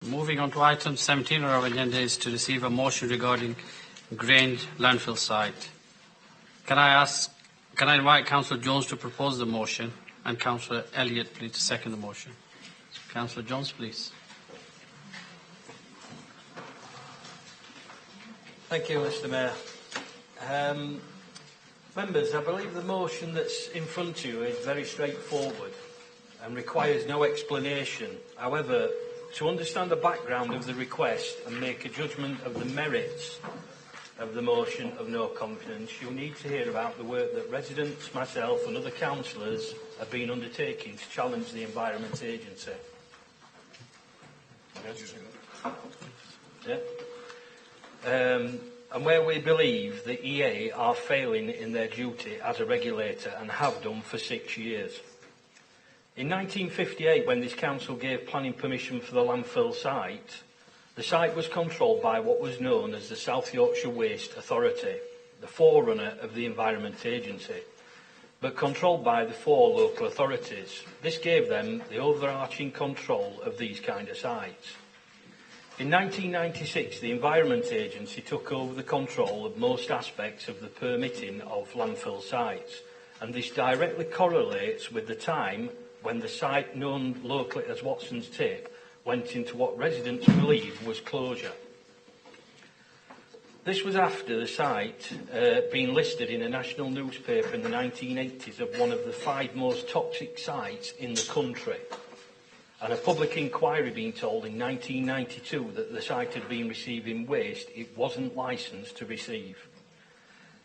Moving on to item 17 on our agenda is to receive a motion regarding Grange Landfill site. Can I invite Councillor Jones to propose the motion and Councillor Elliott, please, to second the motion. Councillor Jones, please. Thank you, Mr. Mayor. Members, I believe the motion that's in front of you is very straightforward and requires no explanation. However, to understand the background of the request and make a judgment of the merits of the motion of no confidence, you'll need to hear about the work that residents, myself and other councillors have been undertaking to challenge the Environment Agency. Yeah. And where we believe the EA are failing in their duty as a regulator and have done for 6 years. In 1958, when this council gave planning permission for the landfill site, the site was controlled by what was known as the South Yorkshire Waste Authority, the forerunner of the Environment Agency, but controlled by the 4 local authorities. This gave them the overarching control of these kind of sites. In 1996, the Environment Agency took over the control of most aspects of the permitting of landfill sites, and this directly correlates with the time when the site known locally as Watson's Tip went into what residents believe was closure. This was after the site being listed in a national newspaper in the 1980s as one of the 5 most toxic sites in the country, and a public inquiry being told in 1992 that the site had been receiving waste it wasn't licensed to receive.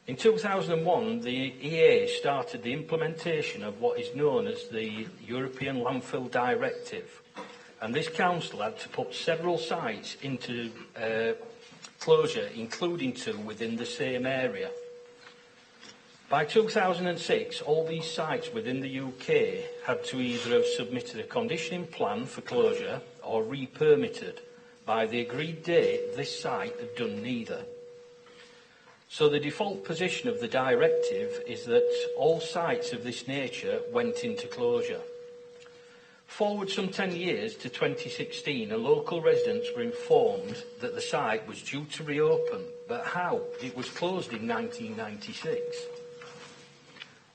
In 2001, the EA started the implementation of what is known as the European Landfill Directive, and this council had to put several sites into closure, including 2 within the same area. By 2006, all these sites within the UK had to either have submitted a conditioning plan for closure or re-permitted. By the agreed date, this site had done neither. So the default position of the directive is that all sites of this nature went into closure. Forward some 10 years to 2016, local residents were informed that the site was due to reopen, but how? It was closed in 1996.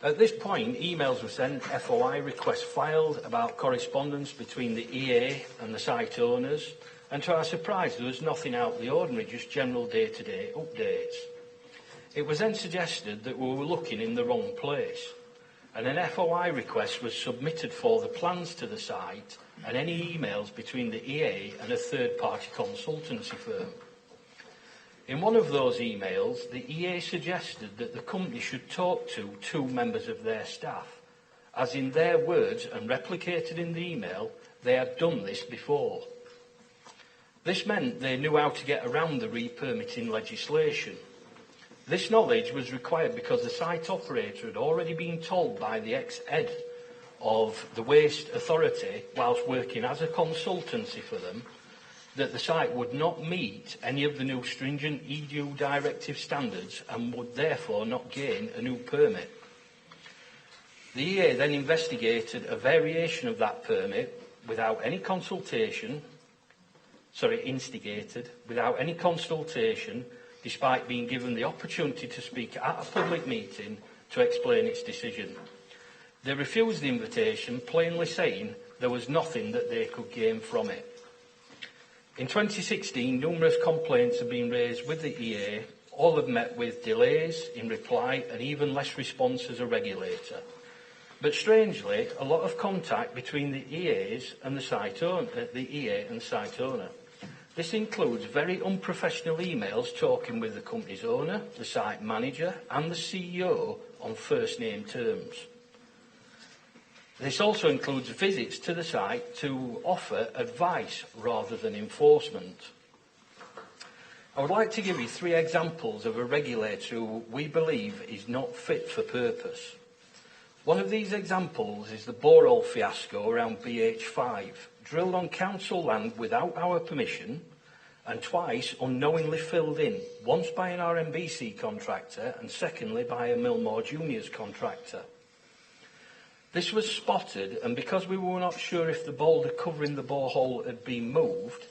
At this point, emails were sent, FOI requests filed about correspondence between the EA and the site owners, and to our surprise, there was nothing out of the ordinary, just general day-to-day updates. It was then suggested that we were looking in the wrong place, and an FOI request was submitted for the plans to the site and any emails between the EA and a third-party consultancy firm. In one of those emails, the EA suggested that the company should talk to 2 members of their staff, as in their words and replicated in the email, they had done this before. This meant they knew how to get around the re-permitting legislation. This knowledge was required because the site operator had already been told by the ex-head of the Waste Authority, whilst working as a consultancy for them, that the site would not meet any of the new stringent EU directive standards and would therefore not gain a new permit. The EA then investigated a variation of that permit without any consultation, despite being given the opportunity to speak at a public meeting to explain its decision. They refused the invitation, plainly saying there was nothing that they could gain from it. In 2016, numerous complaints have been raised with the EA. All have met with delays in reply and even less response as a regulator. But strangely, a lot of contact between the EAs and the site owner, This includes very unprofessional emails talking with the company's owner, the site manager and the CEO on first name terms. This also includes visits to the site to offer advice rather than enforcement. I would like to give you 3 examples of a regulator who we believe is not fit for purpose. One of these examples is the borehole fiasco around BH5, drilled on council land without our permission and twice unknowingly filled in, once by an RMBC contractor and secondly by a Millmore Juniors contractor. This was spotted, and because we were not sure if the boulder covering the borehole had been moved,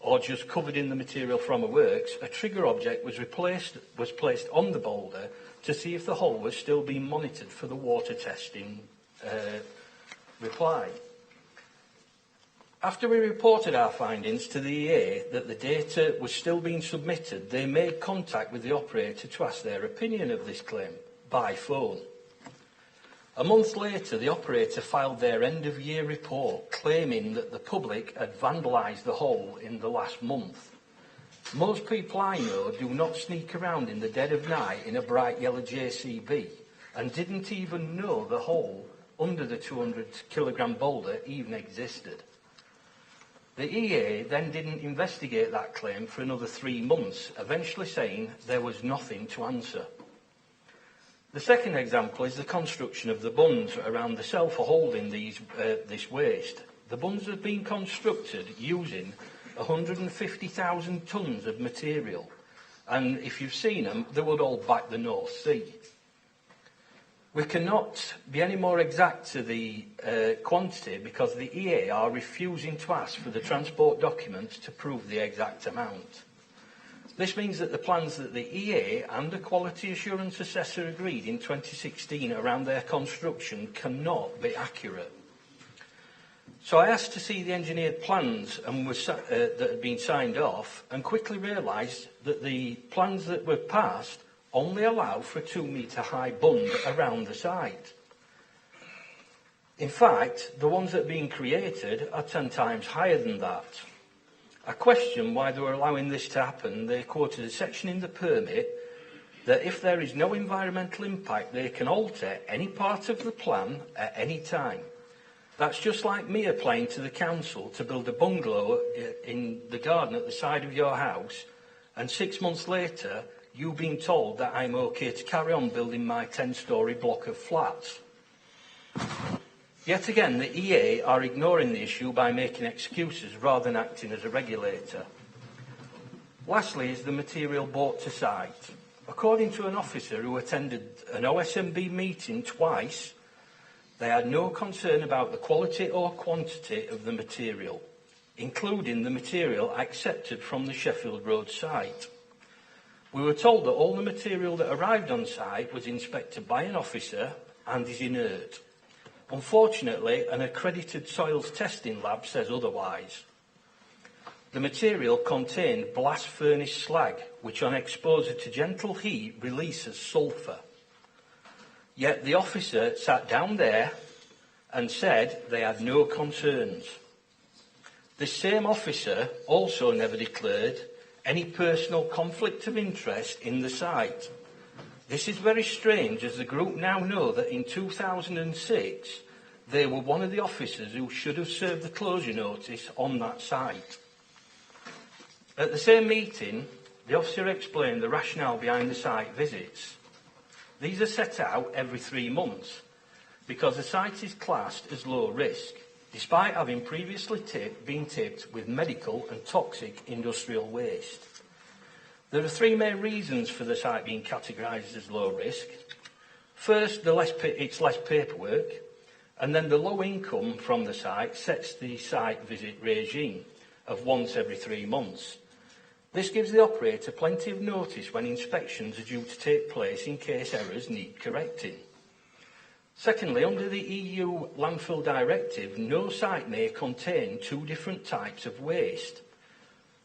or just covered in the material from a works, a trigger object was placed on the boulder to see if the hole was still being monitored for the water testing reply. After we reported our findings to the EA that the data was still being submitted, they made contact with the operator to ask their opinion of this claim by phone. A month later, the operator filed their end-of-year report claiming that the public had vandalised the hole in the last month. Most people I know do not sneak around in the dead of night in a bright yellow JCB and didn't even know the hole under the 200-kilogram boulder even existed. The EA then didn't investigate that claim for another 3 months, eventually saying there was nothing to answer. The second example is the construction of the bunds around the cell for holding this waste. The bunds have been constructed using 150,000 tonnes of material, and if you've seen them, they would all back the North Sea. We cannot be any more exact to the quantity because the EA are refusing to ask for the transport documents to prove the exact amount. This means that the plans that the EA and the Quality Assurance Assessor agreed in 2016 around their construction cannot be accurate. So I asked to see the engineered plans that had been signed off and quickly realised that the plans that were passed only allow for a 2-metre high bund around the site. In fact, the ones that are being created are 10 times higher than that. I questioned why they were allowing this to happen. They quoted a section in the permit that if there is no environmental impact, they can alter any part of the plan at any time. That's just like me applying to the council to build a bungalow in the garden at the side of your house, and 6 months later, you being told that I'm okay to carry on building my 10-storey block of flats. Yet again, the EA are ignoring the issue by making excuses rather than acting as a regulator. Lastly is the material brought to site. According to an officer who attended an OSMB meeting twice, they had no concern about the quality or quantity of the material, including the material accepted from the Sheffield Road site. We were told that all the material that arrived on site was inspected by an officer and is inert. Unfortunately, an accredited soils testing lab says otherwise. The material contained blast furnace slag, which on exposure to gentle heat releases sulphur. Yet the officer sat down there and said they had no concerns. This same officer also never declared any personal conflict of interest in the site. This is very strange, as the group now know that in 2006 they were one of the officers who should have served the closure notice on that site. At the same meeting, the officer explained the rationale behind the site visits. These are set out every 3 months because the site is classed as low risk, despite having previously been tipped with medical and toxic industrial waste. There are 3 main reasons for the site being categorised as low risk. First, it's less paperwork, and then the low income from the site sets the site visit regime of once every 3 months. This gives the operator plenty of notice when inspections are due to take place in case errors need correcting. Secondly, under the EU Landfill Directive, no site may contain 2 different types of waste.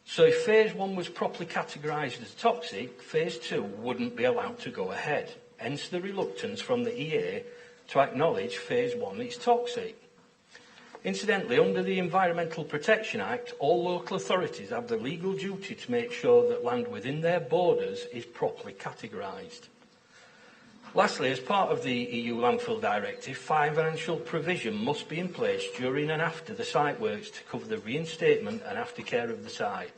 So if Phase 1 was properly categorised as toxic, Phase 2 wouldn't be allowed to go ahead. Hence the reluctance from the EA to acknowledge Phase 1 is toxic. Incidentally, under the Environmental Protection Act, all local authorities have the legal duty to make sure that land within their borders is properly categorised. Lastly, as part of the EU Landfill Directive, financial provision must be in place during and after the site works to cover the reinstatement and aftercare of the site.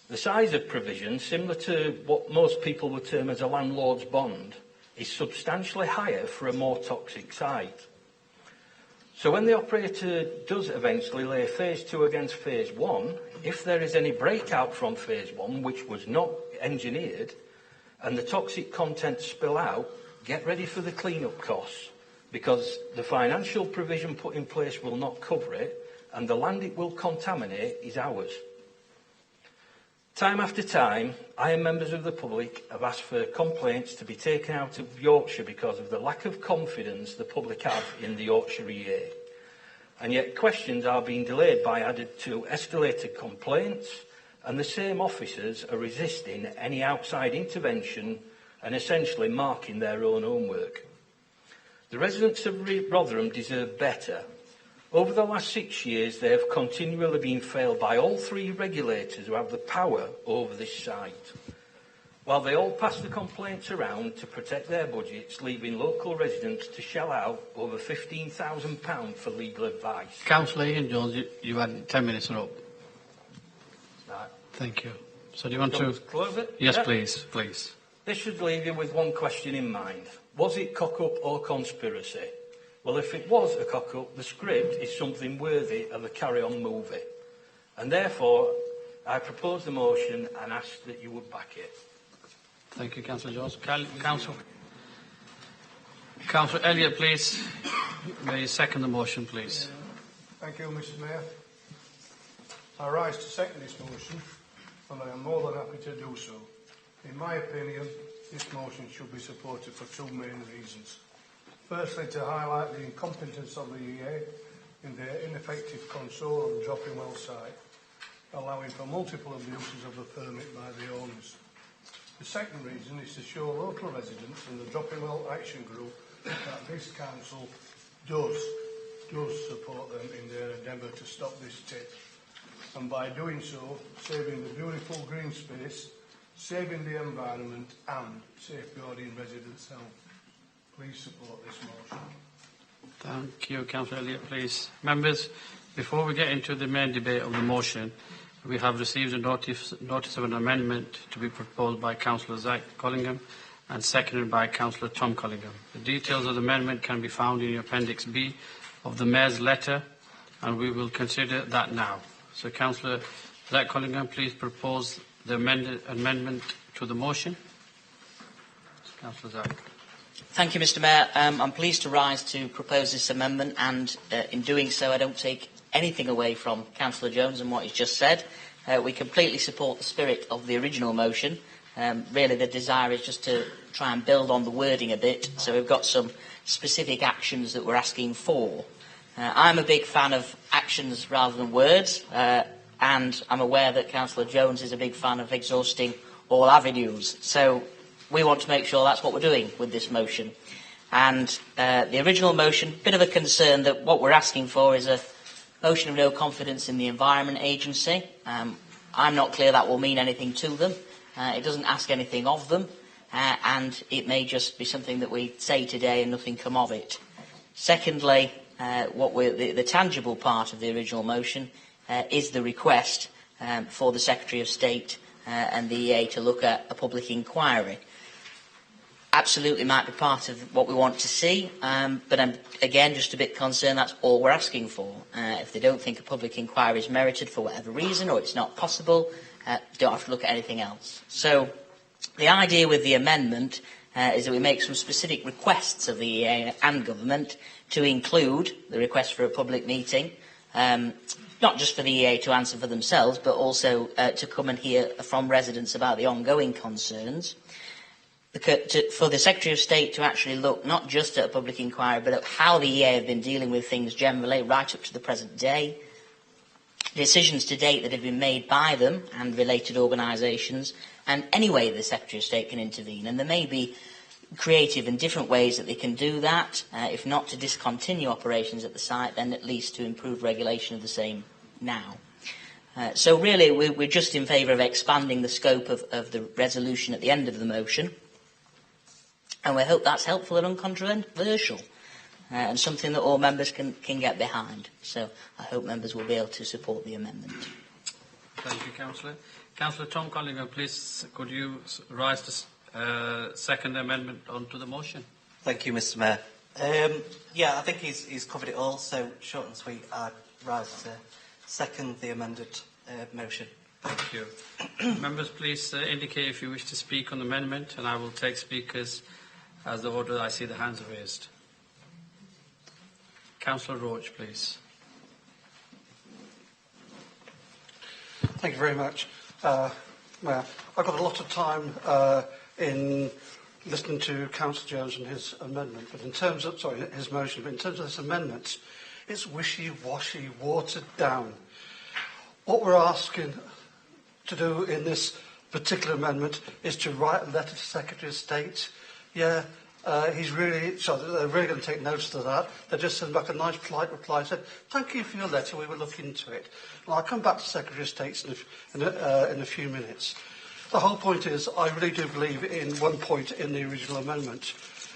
The size of provision, similar to what most people would term as a landlord's bond, is substantially higher for a more toxic site. So when the operator does eventually lay Phase 2 against Phase 1, if there is any breakout from Phase 1, which was not engineered, and the toxic content spill out, get ready for the clean-up costs, because the financial provision put in place will not cover it, and the land it will contaminate is ours. Time after time, I and members of the public have asked for complaints to be taken out of Yorkshire because of the lack of confidence the public have in the Yorkshire EA. And yet questions are being delayed by added to escalated complaints, and the same officers are resisting any outside intervention and essentially marking their own homework. The residents of Rotherham deserve better. Over the last 6 years, they have continually been failed by all three regulators who have the power over this site. While they all pass the complaints around to protect their budgets, leaving local residents to shell out over £15,000 for legal advice. Councillor Ian Jones, you had 10 minutes are up. Right. Thank you. So do you want to close it? Yes, Yeah. please. This should leave you with one question in mind. Was it cock-up or conspiracy? Well, if it was a cock-up, the script is something worthy of a carry-on movie. And therefore, I propose the motion and ask that you would back it. Thank you, Councillor Jones. Councillor Elliott, please. May you second the motion, please. Thank you, Mr. Mayor. I rise to second this motion, and I am more than happy to do so. In my opinion, this motion should be supported for two main reasons. Firstly, to highlight the incompetence of the EA in their ineffective control of the dropping well site, allowing for multiple abuses of the permit by the owners. The second reason is to show local residents and the dropping well action group that this council does support them in their endeavour to stop this tip, and by doing so, saving the beautiful green space, saving the environment and safeguarding residents' health. Please support this motion. Thank you, Councillor Elliott, please. Members, before we get into the main debate of the motion, we have received a notice of an amendment to be proposed by Councillor Zach Collingham and seconded by Councillor Tom Collingham. The details of the amendment can be found in Appendix B of the Mayor's letter, and we will consider that now. So, Councillor Zach Collingham, please propose the amendment to the motion. Councillor Zach. Thank you, Mr. Mayor. I'm pleased to rise to propose this amendment, and in doing so, I don't take anything away from Councillor Jones and what he's just said. We completely support the spirit of the original motion. Really, the desire is just to try and build on the wording a bit, so we've got some specific actions that we're asking for. I'm a big fan of actions rather than words, and I'm aware that Councillor Jones is a big fan of exhausting all avenues. So we want to make sure that's what we're doing with this motion. And the original motion, bit of a concern that what we're asking for is a motion of no confidence in the Environment Agency. I'm not clear that will mean anything to them. It doesn't ask anything of them, and it may just be something that we say today and nothing come of it. Secondly, the tangible part of the original motion is the request for the Secretary of State and the EA to look at a public inquiry. Absolutely might be part of what we want to see, but I'm, again, just a bit concerned that's all we're asking for. If they don't think a public inquiry is merited for whatever reason, or it's not possible, don't have to look at anything else. So the idea with the amendment is that we make some specific requests of the EA and government to include the request for a public meeting, not just for the EA to answer for themselves, but also to come and hear from residents about the ongoing concerns. For the Secretary of State to actually look not just at a public inquiry, but at how the EA have been dealing with things generally, right up to the present day, decisions to date that have been made by them and related organisations, and any way the Secretary of State can intervene. And there may be creative and different ways that they can do that, if not to discontinue operations at the site, then at least to improve regulation of the same now. So really, we're just in favour of expanding the scope of the resolution at the end of the motion. And we hope that's helpful and uncontroversial, and something that all members can get behind. So I hope members will be able to support the amendment. Thank you, Councillor. Councillor Tom Collingham, please, could you rise to second the amendment onto the motion? Thank you, Mr. Mayor. I think he's covered it all, so short and sweet, I rise to second the amended motion. Thank you. Members, please indicate if you wish to speak on the amendment, and I will take speakers as the order I see the hands raised. Councillor Roche, please. Thank you very much. Mayor, I've got a lot of time in listening to Councillor Jones and his amendment, but in terms of, his motion, but in terms of this amendment, it's wishy-washy, watered down. What we're asking to do in this particular amendment is to write a letter to Secretary of State. Yeah, they're really going to take notice of that. They just send back a nice polite reply, said, thank you for your letter, we will look into it. And I'll come back to Secretary of State in a few minutes. The whole point is, I really do believe in one point in the original amendment.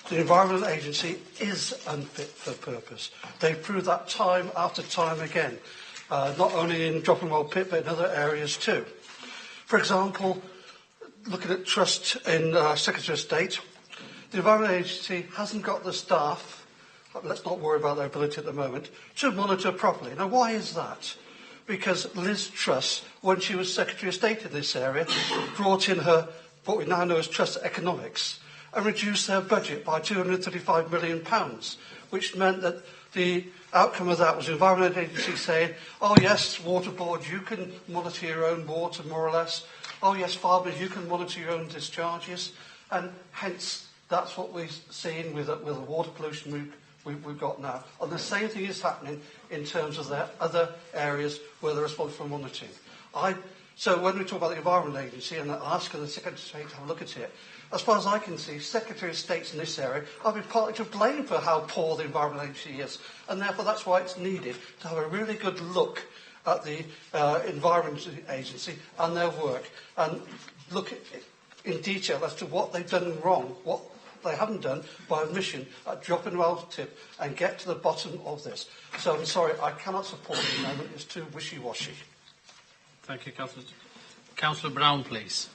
The Environment Agency is unfit for purpose. They've proved that time after time again, not only in Dropping Pit, but in other areas too. For example, looking at trust in Secretary of State, the Environment Agency hasn't got the staff, let's not worry about their ability at the moment, to monitor properly. Now, why is that? Because Liz Truss, when she was Secretary of State in this area, brought in her, what we now know as Trust Economics, and reduced their budget by £235 million, which meant that the outcome of that was the Environment Agency saying, oh yes, Water Board, you can monitor your own water more or less. Oh yes, farmers, you can monitor your own discharges. And hence, that's what we're seeing with the water pollution we've got now. And the same thing is happening in terms of their other areas where they're responsible for monitoring. So when we talk about the Environment Agency and asking the Secretary of State to have a look at it, as far as I can see, Secretary of States in this area are partly to blame for how poor the Environment Agency is. And therefore that's why it's needed to have a really good look at the Environment Agency and their work and look in detail as to what they've done wrong, what they haven't done by omission at drop and roll tip and get to the bottom of this. So I'm sorry, I cannot support the amendment. It's too wishy-washy. Thank you, Councillor. Councillor Browne, please.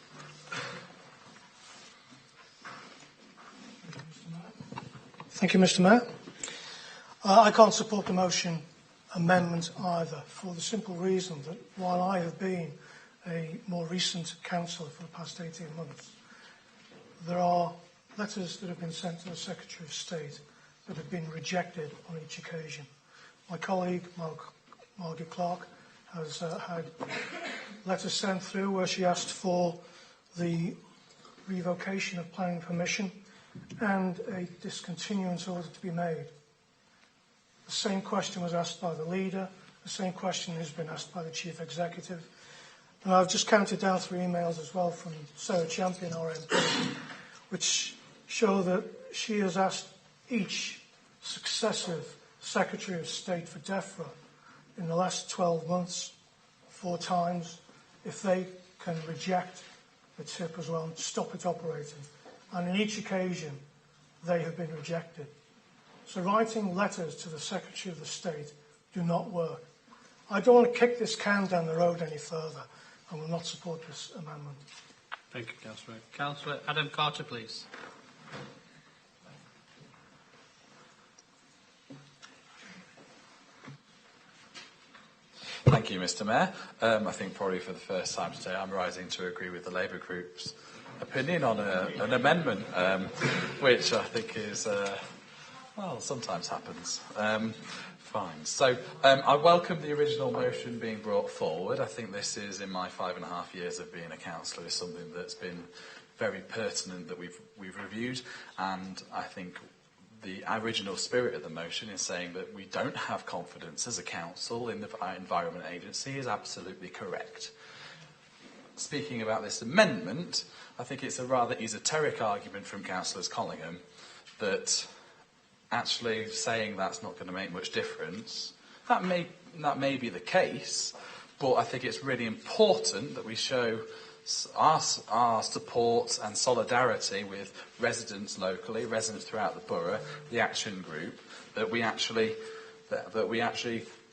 Thank you, Mr. Mayor. I can't support the motion amendment either, for the simple reason that while I have been a more recent councillor for the past 18 months, there are letters that have been sent to the Secretary of State that have been rejected on each occasion. My colleague, Margie Clark, has had letters sent through where she asked for the revocation of planning permission and a discontinuance order to be made. The same question was asked by the leader, the same question has been asked by the Chief Executive. And I've just counted down 3 emails as well from Sarah Champion, RMBC, which show that she has asked each successive Secretary of State for DEFRA in the last 12 months, 4 times, if they can reject the tip as well and stop it operating. And in each occasion, they have been rejected. So writing letters to the Secretary of the State do not work. I don't want to kick this can down the road any further and will not support this amendment. Thank you, Councillor. Councillor Adam Carter, please. Thank you, Mr. Mayor. I think probably for the first time today I'm rising to agree with the Labour Group's opinion on an amendment, which I think is, well, sometimes happens. Fine. So I welcome the original motion being brought forward. I think this is, in my 5.5 years of being a councillor, is something that's been very pertinent that we've reviewed, and I think the original spirit of the motion is saying that we don't have confidence as a council in the Environment Agency is absolutely correct. Speaking about this amendment, I think it's a rather esoteric argument from Councillors Collingham that actually saying that's not going to make much difference. That may be the case, but I think it's really important that we show our support and solidarity with residents locally, residents throughout the borough, the action group, that we actually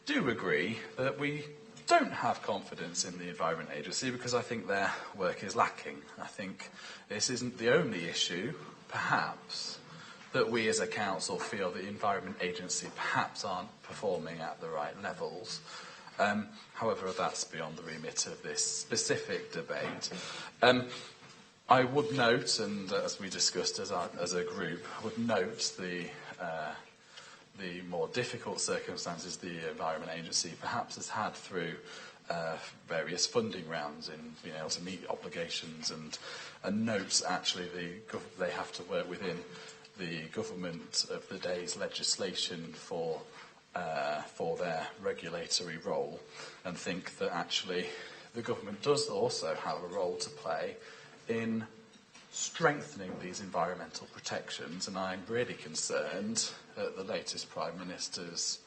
do agree that we don't have confidence in the Environment Agency, because I think their work is lacking. I think this isn't the only issue, perhaps, that we as a council feel the Environment Agency perhaps aren't performing at the right levels. However, that's beyond the remit of this specific debate. I would note, and as we discussed as a group, I would note the more difficult circumstances the Environment Agency perhaps has had through various funding rounds in being able to meet obligations, and notes actually they have to work within the government of the day's legislation for their regulatory role, and think that actually the government does also have a role to play in strengthening these environmental protections. And I'm really concerned at the latest Prime Minister's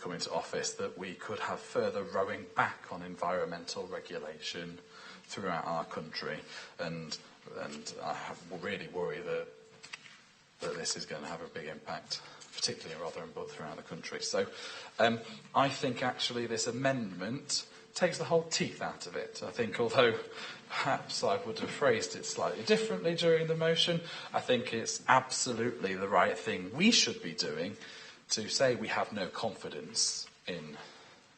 coming to office that we could have further rowing back on environmental regulation throughout our country, and I really worry that this is going to have a big impact, particularly in Rotherham, but throughout the country. So I think actually this amendment takes the whole teeth out of it. I think although perhaps I would have phrased it slightly differently during the motion, I think it's absolutely the right thing we should be doing to say we have no confidence in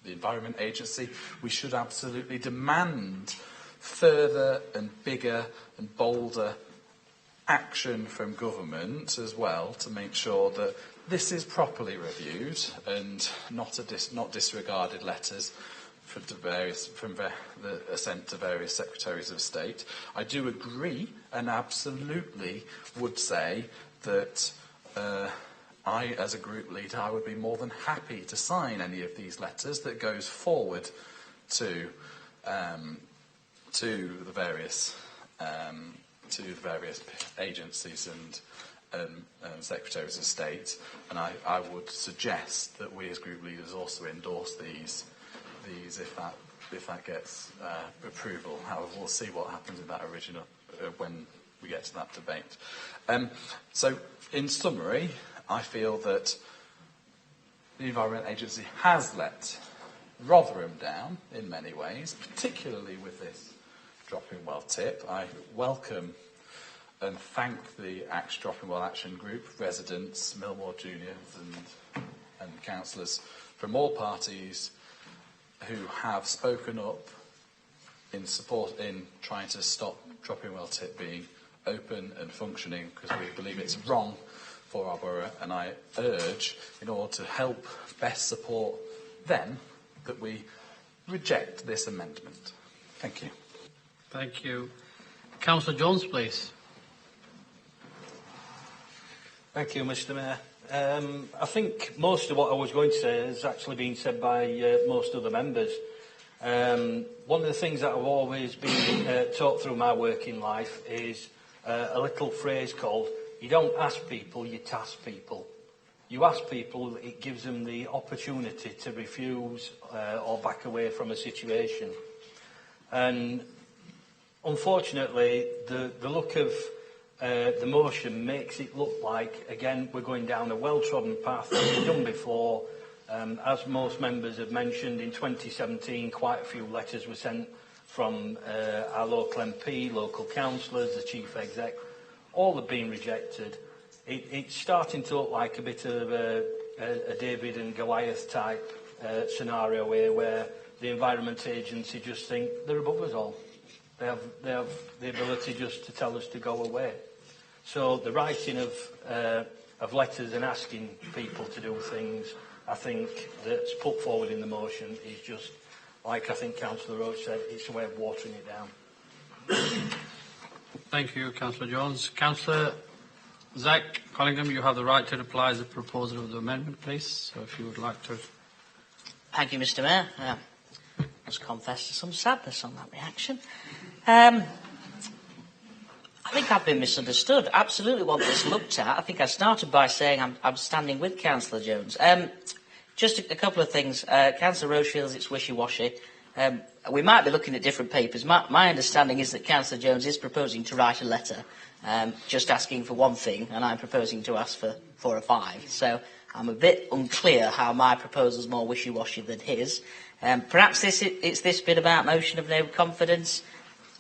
the Environment Agency. We should absolutely demand further and bigger and bolder action from government as well to make sure that this is properly reviewed and not disregarded letters sent to various secretaries of state. I do agree and absolutely would say that I, as a group leader, I would be more than happy to sign any of these letters that goes forward to the various agencies and secretaries of state, and I would suggest that we as group leaders also endorse these if that gets approval. However, we'll see what happens in that original when we get to that debate. So, in summary, I feel that the Environment Agency has let Rotherham down in many ways, particularly with this dropping well tip. I welcome and thank the Dropping Well Action Group, residents, Millmore Juniors and councillors from all parties who have spoken up in support in trying to stop Dropping Well tip being open and functioning, because we believe it's wrong for our borough, and I urge, in order to help best support them, that we reject this amendment. Thank you. Thank you. Councillor Jones, please. Thank you, Mr. Mayor. I think most of what I was going to say has actually been said by most other members. One of the things that I've always been taught through my working life is a little phrase called, you don't ask people, you task people. You ask people, it gives them the opportunity to refuse or back away from a situation. And unfortunately, the look of the motion makes it look like, again, we're going down a well-trodden path that we've done before. As most members have mentioned, in 2017, quite a few letters were sent from our local MP, local councillors, the chief exec. All have been rejected. It's starting to look like a bit of a David and Goliath type scenario here, where the Environment Agency just think they're above us all. They have the ability just to tell us to go away. So the writing of letters and asking people to do things, I think, that's put forward in the motion is just, like I think Councillor Roche said, it's a way of watering it down. Thank you, Councillor Jones. Councillor Zach Collingham, you have the right to reply as a proposer of the amendment, please. So if you would like to. Thank you, Mr. Mayor. I must confess to some sadness on that reaction. I think I've been misunderstood. Absolutely want this looked at. I think I started by saying I'm standing with Councillor Jones. Just a couple of things. Councillor Roche feels it's wishy-washy. We might be looking at different papers. My understanding is that Councillor Jones is proposing to write a letter just asking for one thing, and I'm proposing to ask for 4 or 5. So I'm a bit unclear how my proposal is more wishy-washy than his. Perhaps it's this bit about motion of no confidence.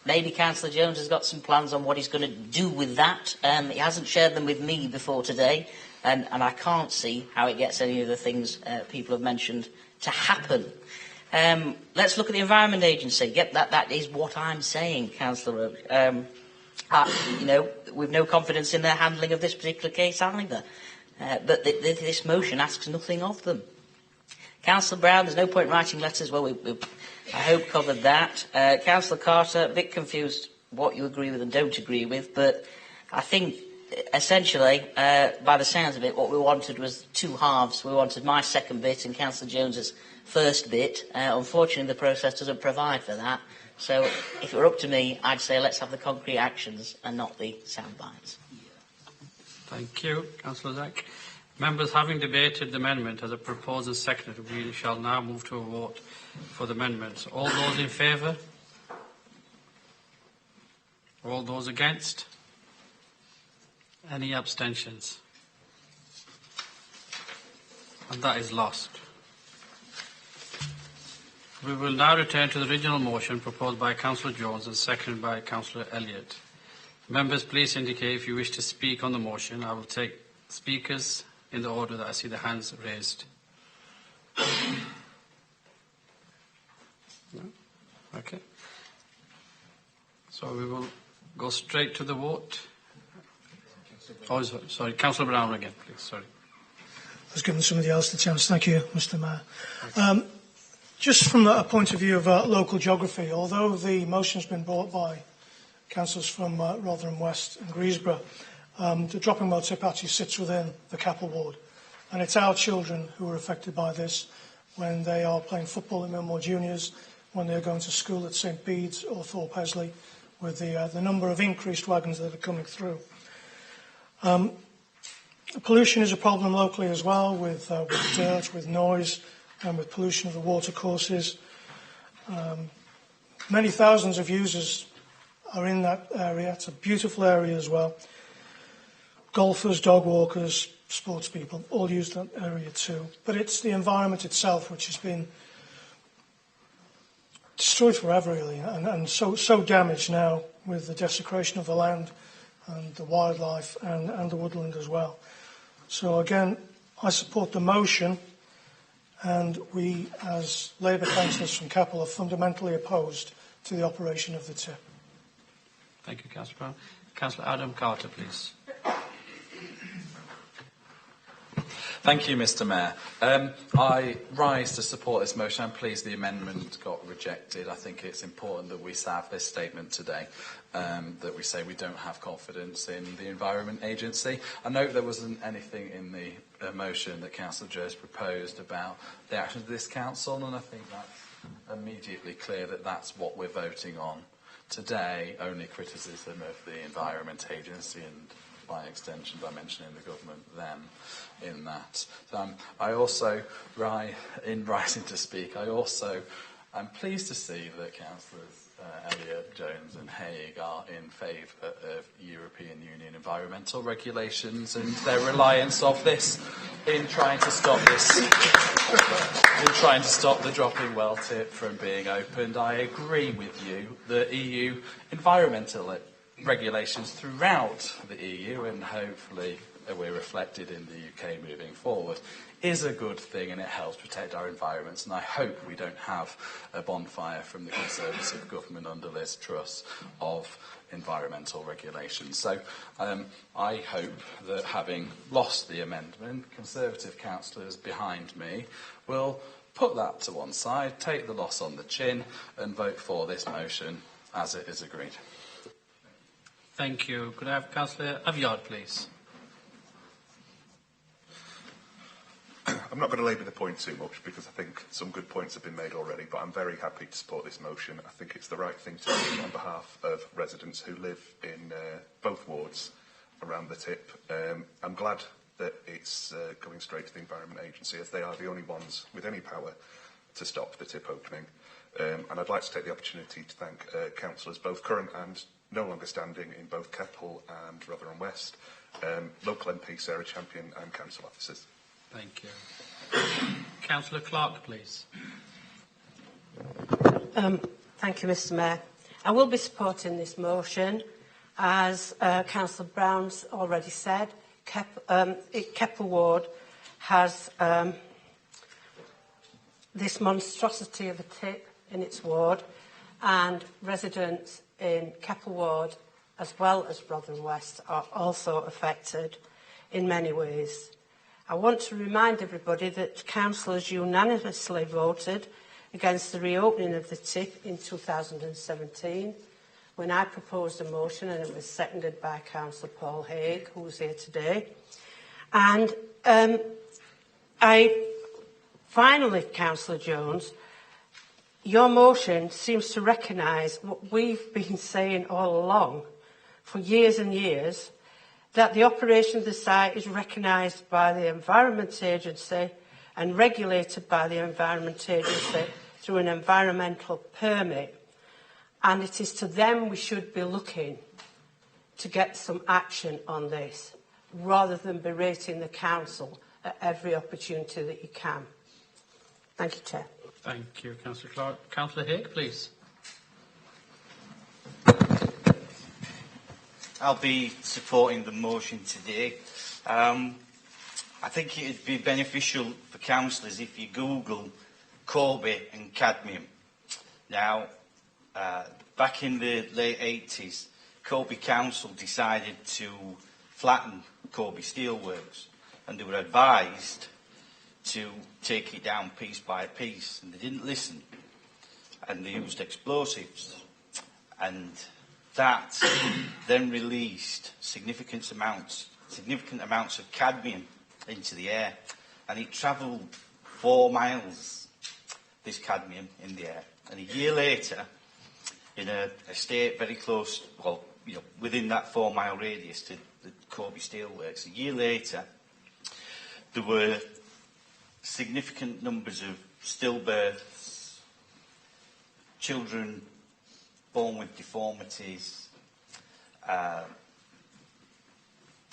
Maybe Councillor Jones has got some plans on what he's going to do with that. He hasn't shared them with me before today, and I can't see how it gets any of the things people have mentioned to happen. Let's look at the Environment Agency. Yep, that is what I'm saying, Councillor Roche. We've no confidence in their handling of this particular case either. But this motion asks nothing of them. Councillor Browne, there's no point writing letters. Well, we I hope covered that. Councillor Carter, a bit confused what you agree with and don't agree with, but I think essentially, by the sounds of it, what we wanted was two halves. We wanted my second bit and Councillor Jones's first bit. Unfortunately, the process doesn't provide for that. So if it were up to me, I'd say let's have the concrete actions and not the sound bites. Thank you, Councillor Zach. Members, having debated the amendment as a proposed and seconded, we shall now move to a vote for the amendments. All those in favour? All those against? Any abstentions? And that is lost. We will now return to the original motion proposed by Councillor Jones and seconded by Councillor Elliott. Members, please indicate if you wish to speak on the motion. I will take speakers in the order that I see the hands raised. No? Okay. So we will go straight to the vote. Oh, sorry, Councillor Browne again, please. Sorry. I was giving somebody else the chance. Thank you, Mr. Mayor. Just from a point of view of local geography, although the motion's been brought by councillors from Rotherham West and Griesborough, the dropping well tip actually sits within the Capel ward. And it's our children who are affected by this when they are playing football in Millmore Juniors, when they're going to school at St Bede's or Thorpe Hesley, with the number of increased wagons that are coming through. Pollution is a problem locally as well, with dirt, with noise, and with pollution of the watercourses. Many thousands of users are in that area. It's a beautiful area as well. Golfers, dog walkers, sports people all use that area too. But it's the environment itself which has been destroyed forever, really, and so damaged now with the desecration of the land and the wildlife and the woodland as well. So again, I support the motion, and we, as Labour councillors from Capel, are fundamentally opposed to the operation of the tip. Thank you, Councillor Browne. Councillor Adam Carter, please. Thank you, Mr. Mayor. I rise to support this motion. I'm pleased the amendment got rejected. I think it's important that we have this statement today, that we say we don't have confidence in the Environment Agency. I note there wasn't anything in the motion that Councillor Jones proposed about the actions of this council, and I think that's immediately clear that that's what we're voting on today, only criticism of the Environment Agency and, by extension, by mentioning the government, them, in that. I also, in rising to speak, I'm pleased to see that Councillors Elliott, Jones and Hague are in favour of European Union environmental regulations and their reliance of this in trying to stop the dropping well tip from being opened. I agree with you that EU environmental regulations throughout the EU, and hopefully we're reflected in the UK moving forward, is a good thing, and it helps protect our environments. And I hope we don't have a bonfire from the Conservative government under Liz Truss of environmental regulations. So I hope that, having lost the amendment, Conservative councillors behind me will put that to one side, take the loss on the chin, and vote for this motion as it is agreed. Thank you. Could I have Cllr Aveyard, please? I'm not going to labour the point too much because I think some good points have been made already, but I'm very happy to support this motion. I think it's the right thing to do on behalf of residents who live in both wards around the tip. I'm glad that it's going straight to the Environment Agency, as they are the only ones with any power to stop the tip opening. And I'd like to take the opportunity to thank councillors, both current and no longer standing, in both Capel and Rotherham West, local MP Sarah Champion and council officers. Thank you. Councillor Clark, please. Thank you, Mr. Mayor. I will be supporting this motion. As Councillor Browne's already said, Capel Ward has this monstrosity of a tip in its ward, and residents in Capel Ward, as well as Rotherham West, are also affected in many ways. I want to remind everybody that councillors unanimously voted against the reopening of the tip in 2017 when I proposed a motion, and it was seconded by Councillor Paul Hague, who's here today. And finally, Councillor Jones, your motion seems to recognise what we've been saying all along for years and years, that the operation of the site is recognised by the Environment Agency and regulated by the Environment Agency through an environmental permit. And it is to them we should be looking to get some action on this, rather than berating the council at every opportunity that you can. Thank you, Chair. Thank you, Councillor Clark. Councillor Hague, please. I'll be supporting the motion today. I think it would be beneficial for councillors if you Google Corby and cadmium. Now, back in the late 80s, Corby Council decided to flatten Corby Steelworks, and they were advised to take it down piece by piece, and they didn't listen, and they used explosives, and that then released significant amounts of cadmium into the air, and it travelled 4 miles, this cadmium, in the air. And a year later, in a estate very close, well, within that 4-mile radius to the Corby Steelworks, a year later, there were significant numbers of stillbirths, children born with deformities,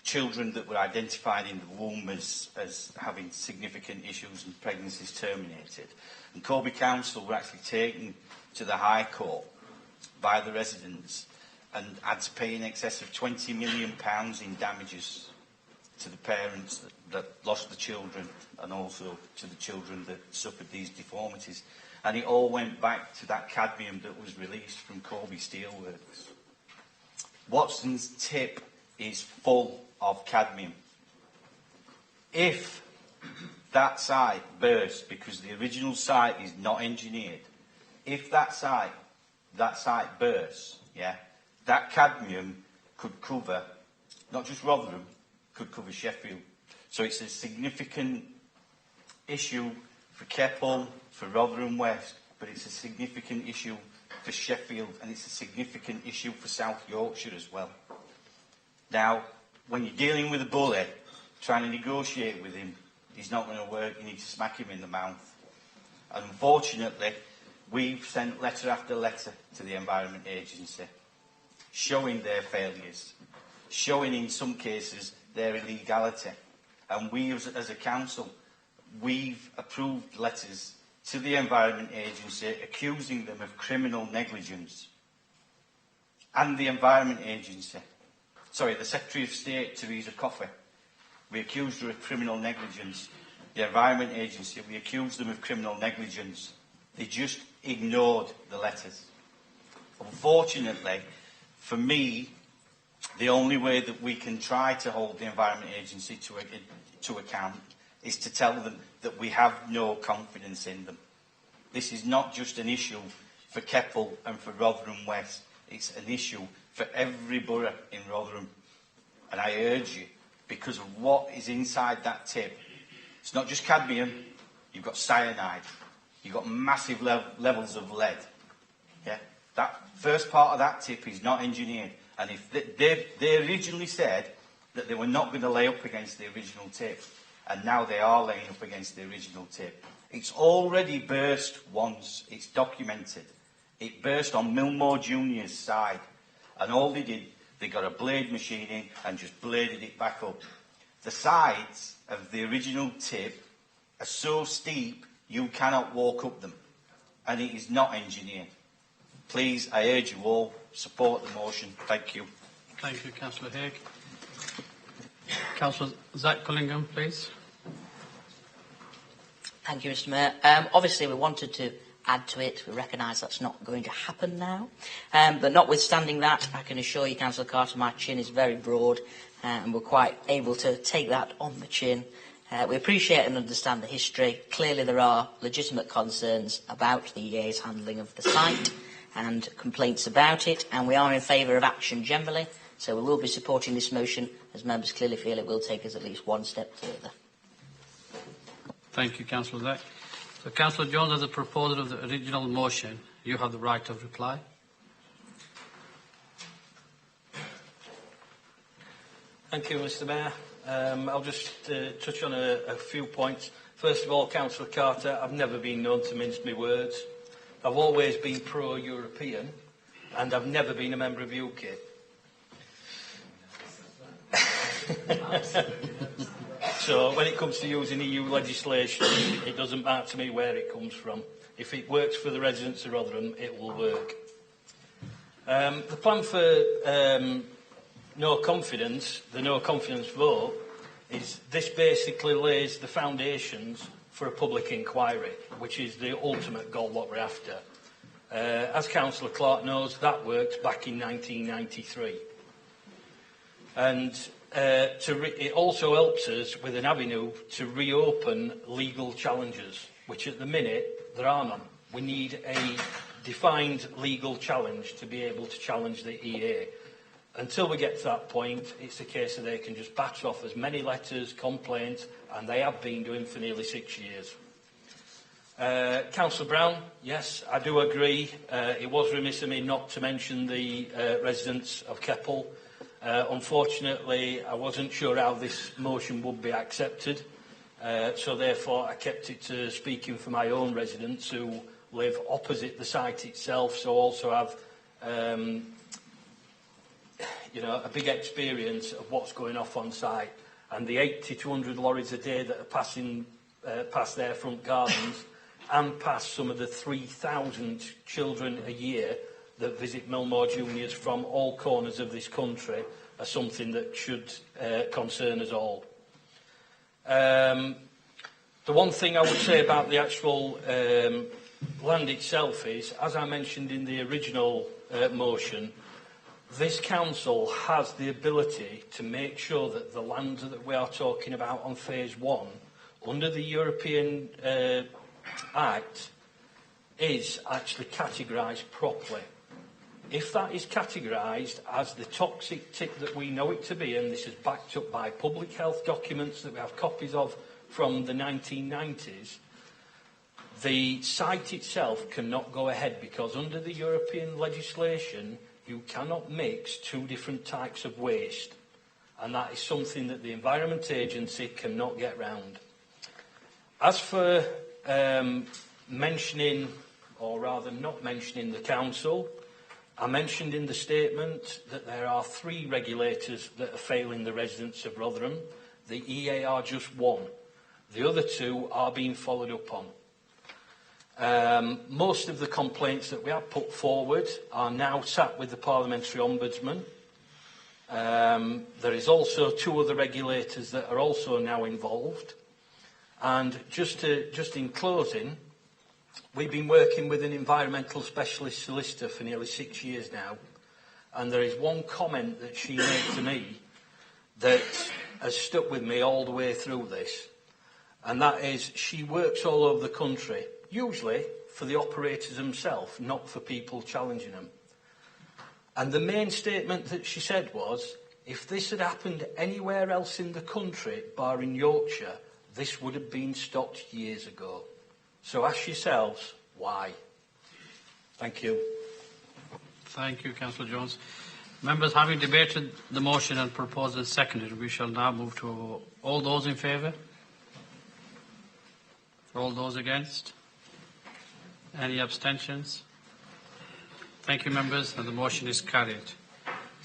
children that were identified in the womb as having significant issues and pregnancies terminated. And Corby Council were actually taken to the High Court by the residents and had to pay in excess of £20 million in damages to the parents that lost the children, and also to the children that suffered these deformities. And it all went back to that cadmium that was released from Corby Steelworks. Watson's tip is full of cadmium. If that site bursts, because the original site is not engineered, if that site bursts, that cadmium could cover, not just Rotherham, could cover Sheffield. So it's a significant issue for Keppel, for Rotherham West, but it's a significant issue for Sheffield, and it's a significant issue for South Yorkshire as well. Now, when you're dealing with a bully, trying to negotiate with him, he's not going to work. You need to smack him in the mouth. And unfortunately, we've sent letter after letter to the Environment Agency, showing their failures, showing in some cases their illegality. And we, as a council, we've approved letters to the Environment Agency accusing them of criminal negligence. And the Environment Agency, the Secretary of State, Theresa Coffey, we accused her of criminal negligence. The Environment Agency, we accused them of criminal negligence. They just ignored the letters. Unfortunately, for me, the only way that we can try to hold the Environment Agency to account is to tell them that we have no confidence in them. This is not just an issue for Keppel and for Rotherham West. It's an issue for every borough in Rotherham. And I urge you, because of what is inside that tip, it's not just cadmium, you've got cyanide, you've got massive levels of lead. That first part of that tip is not engineered. And if they originally said that they were not going to lay up against the original tip, and now they are laying up against the original tip. It's already burst once. It's documented. It burst on Millmore Junior's side, and all they did, they got a blade machine in and just bladed it back up. The sides of the original tip are so steep you cannot walk up them, and it is not engineered. Please, I urge you all, support the motion. Thank you. Thank you, Councillor Hague. Councillor Zach Collingham, please. Thank you, Mr. Mayor. Obviously, we wanted to add to it. We recognise that's not going to happen now. But notwithstanding that, I can assure you, Councillor Carter, my chin is very broad, and we're quite able to take that on the chin We appreciate and understand the history. Clearly there are legitimate concerns about the EA's handling of the site and complaints about it, and we are in favour of action generally, so we will be supporting this motion as members clearly feel it will take us at least one step further. Thank you, Councillor Zach. So, Councillor Jones, as the proposer of the original motion, you have the right of reply. Thank you, Mr Mayor. I'll just touch on a few points. First of all, Councillor Carter, I've never been known to mince my words. I've always been pro-European, and I've never been a member of UKIP. So when it comes to using EU legislation, it doesn't matter to me where it comes from. If it works for the residents of Rotherham, it will work. The plan for no confidence, the no confidence vote, is this basically lays the foundations for a public inquiry, which is the ultimate goal what we're after. As Councillor Clark knows, that worked back in 1993. And it also helps us with an avenue to reopen legal challenges, which at the minute there are none. We need a defined legal challenge to be able to challenge the EA. Until we get to that point, it's a case of they can just batch off as many letters, complaints, and they have been doing for nearly 6 years. Councillor Browne, yes, I do agree. It was remiss of me not to mention the residents of Keppel. Unfortunately, I wasn't sure how this motion would be accepted, so therefore I kept it to speaking for my own residents who live opposite the site itself, so also have a big experience of what's going on site. And the 80 to 100 lorries a day that are passing past their front gardens and past some of the 3,000 children a year that visit Millmore Juniors from all corners of this country are something that should concern us all. The one thing I would say about the actual land itself is, as I mentioned in the original motion, this council has the ability to make sure that the land that we are talking about on phase 1, under the European Act, is actually categorised properly. If that is categorised as the toxic tip that we know it to be, and this is backed up by public health documents that we have copies of from the 1990s, the site itself cannot go ahead because under the European legislation, you cannot mix two different types of waste, and that is something that the Environment Agency cannot get round. As for mentioning, or rather not mentioning, the council, I mentioned in the statement that there are 3 regulators that are failing the residents of Rotherham. The EA are just one. The other 2 are being followed up on. Most of the complaints that we have put forward are now sat with the Parliamentary Ombudsman. There is also 2 other regulators that are also now involved. And just in closing, we've been working with an environmental specialist solicitor for nearly 6 years now, and there is one comment that she made to me that has stuck with me all the way through this, and that is she works all over the country, usually for the operators themselves, not for people challenging them. And the main statement that she said was, if this had happened anywhere else in the country, barring Yorkshire, this would have been stopped years ago. So ask yourselves, why? Thank you. Thank you, Councillor Jones. Members, having debated the motion and proposed and seconded, we shall now move to a vote. All those in favour? All those against? Any abstentions? Thank you, members, and the motion is carried.